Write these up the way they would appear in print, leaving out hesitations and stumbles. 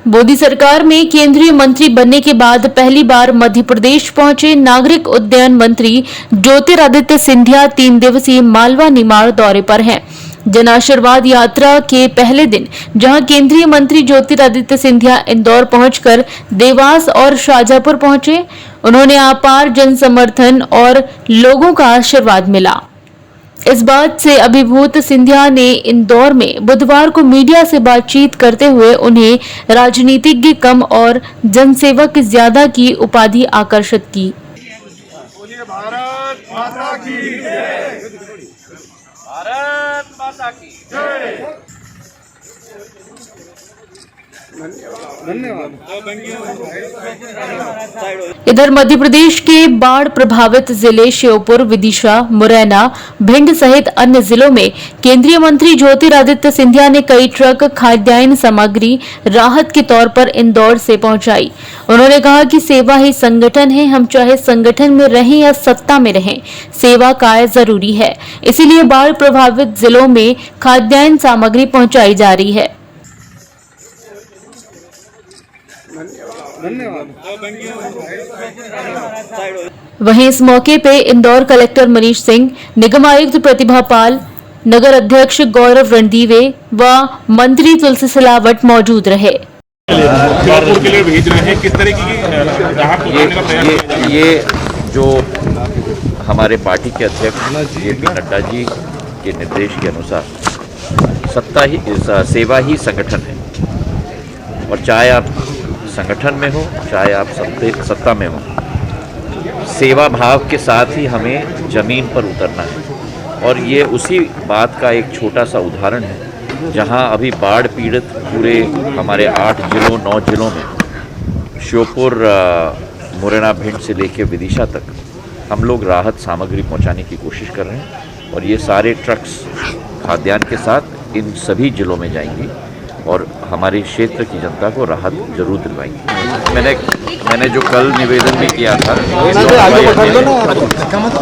मोदी सरकार में केंद्रीय मंत्री बनने के बाद पहली बार मध्य प्रदेश पहुंचे नागरिक उड्डयन मंत्री ज्योतिरादित्य सिंधिया 3 दिवसीय मालवा निमाड़ दौरे पर हैं। जन आशीर्वाद यात्रा के पहले दिन जहां केंद्रीय मंत्री ज्योतिरादित्य सिंधिया इंदौर पहुंचकर देवास और शाजापुर पहुंचे, उन्होंने अपार जन समर्थन और लोगों का आशीर्वाद मिला। इस बात से अभिभूत सिंधिया ने इंदौर में बुधवार को मीडिया से बातचीत करते हुए उन्हें राजनीतिज्ञ कम और जनसेवक ज्यादा की उपाधि आकर्षित की। भारत माता की जय। भारत माता की जय। धन्यवाद। इधर मध्य प्रदेश के बाढ़ प्रभावित जिले श्योपुर, विदिशा, मुरैना, भिंड सहित अन्य जिलों में केंद्रीय मंत्री ज्योतिरादित्य सिंधिया ने कई ट्रक खाद्यान्न सामग्री राहत के तौर पर इंदौर से पहुंचाई। उन्होंने कहा कि सेवा ही संगठन है, हम चाहे संगठन में रहें या सत्ता में रहें, सेवा काय जरूरी है। इसीलिए बाढ़ प्रभावित जिलों में खाद्यान्न सामग्री पहुंचाई जा रही है। वहीं इस मौके पे इंदौर कलेक्टर मनीष सिंह, निगम आयुक्त प्रतिभा पाल, नगर अध्यक्ष गौरव रणदीवे व मंत्री तुलसी सिलावट मौजूद रहे। के लिए भेज रहे हैं, किस तरह की राहत पहुंचाने का प्रयास? ये जो हमारे पार्टी के अध्यक्ष जेपी नड्डा जी के निर्देश के अनुसार सेवा ही संगठन है, और चाहे आप संगठन में हो चाहे आप सत्ता में हो, सेवा भाव के साथ ही हमें जमीन पर उतरना है। और ये उसी बात का एक छोटा सा उदाहरण है, जहां अभी बाढ़ पीड़ित पूरे हमारे 8 जिलों 9 जिलों में श्योपुर, मुरैना, भिंड से लेकर विदिशा तक हम लोग राहत सामग्री पहुंचाने की कोशिश कर रहे हैं। और ये सारे ट्रक्स खाद्यान्न के साथ इन सभी जिलों में जाएंगी और हमारे क्षेत्र की जनता को राहत जरूर दिलवाएंगे। मैंने जो कल निवेदन भी किया था,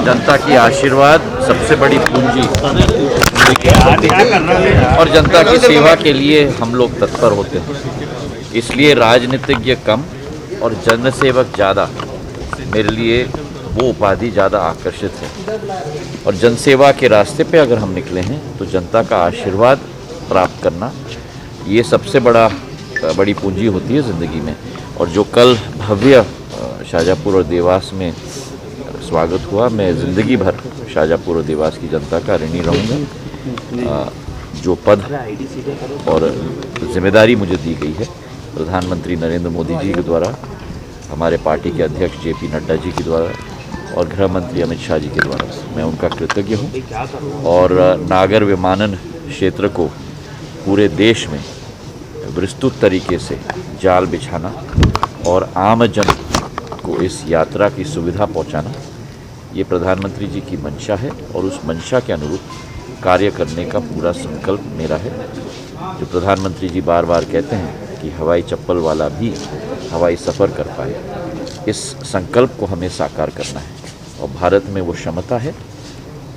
जनता की आशीर्वाद सबसे बड़ी पूंजी और जनता की सेवा के लिए हम लोग तत्पर होते हैं। इसलिए राजनीतिज्ञ कम और जनसेवक ज़्यादा, मेरे लिए वो उपाधि ज़्यादा आकर्षित है। और जनसेवा के रास्ते पे अगर हम निकले हैं तो जनता का आशीर्वाद प्राप्त करना ये सबसे बड़ी पूंजी होती है ज़िंदगी में। और जो कल भव्य शाजापुर और देवास में स्वागत हुआ, मैं ज़िंदगी भर शाजापुर और देवास की जनता का ऋणी रहूँगा। जो पद और जिम्मेदारी मुझे दी गई है प्रधानमंत्री नरेंद्र मोदी जी के द्वारा, हमारे पार्टी के अध्यक्ष जेपी नड्डा जी के द्वारा और गृह मंत्री अमित शाह जी के द्वारा, मैं उनका कृतज्ञ हूँ। और नागर विमानन क्षेत्र को पूरे देश में विस्तृत तरीके से जाल बिछाना और आम जन को इस यात्रा की सुविधा पहुंचाना, ये प्रधानमंत्री जी की मंशा है और उस मंशा के अनुरूप कार्य करने का पूरा संकल्प मेरा है। जो प्रधानमंत्री जी बार बार कहते हैं कि हवाई चप्पल वाला भी हवाई सफ़र कर पाए, इस संकल्प को हमें साकार करना है। और भारत में वो क्षमता है,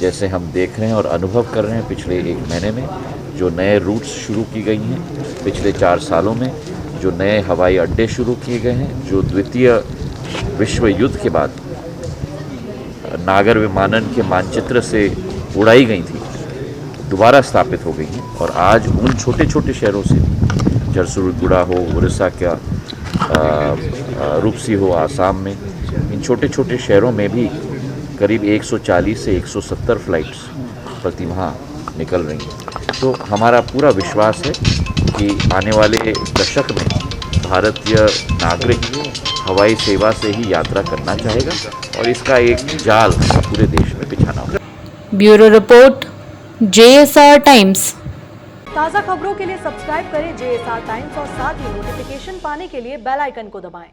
जैसे हम देख रहे हैं और अनुभव कर रहे हैं पिछले 1 महीने में, जो नए रूट्स शुरू की गई हैं, पिछले 4 सालों में जो नए हवाई अड्डे शुरू किए गए हैं, जो द्वितीय विश्व युद्ध के बाद नागर विमानन के मानचित्र से उड़ाई गई थी, दोबारा स्थापित हो गई हैं। और आज उन छोटे छोटे शहरों से, झरसुगुड़ा हो, उड़ीसा का रूपसी हो आसाम में, इन छोटे छोटे शहरों में भी करीब 140 से 170 फ्लाइट्स प्रति माह निकल रही हैं। तो हमारा पूरा विश्वास है कि आने वाले दशक में भारतीय नागरिक हवाई सेवा से ही यात्रा करना चाहेगा और इसका एक जाल पूरे देश में बिछाना होगा। Bureau report, JSR times. ताज़ा खबरों के लिए सब्सक्राइब करें JSR टाइम्स और साथ ही नोटिफिकेशन पाने के लिए बेल आइकन को दबाएं।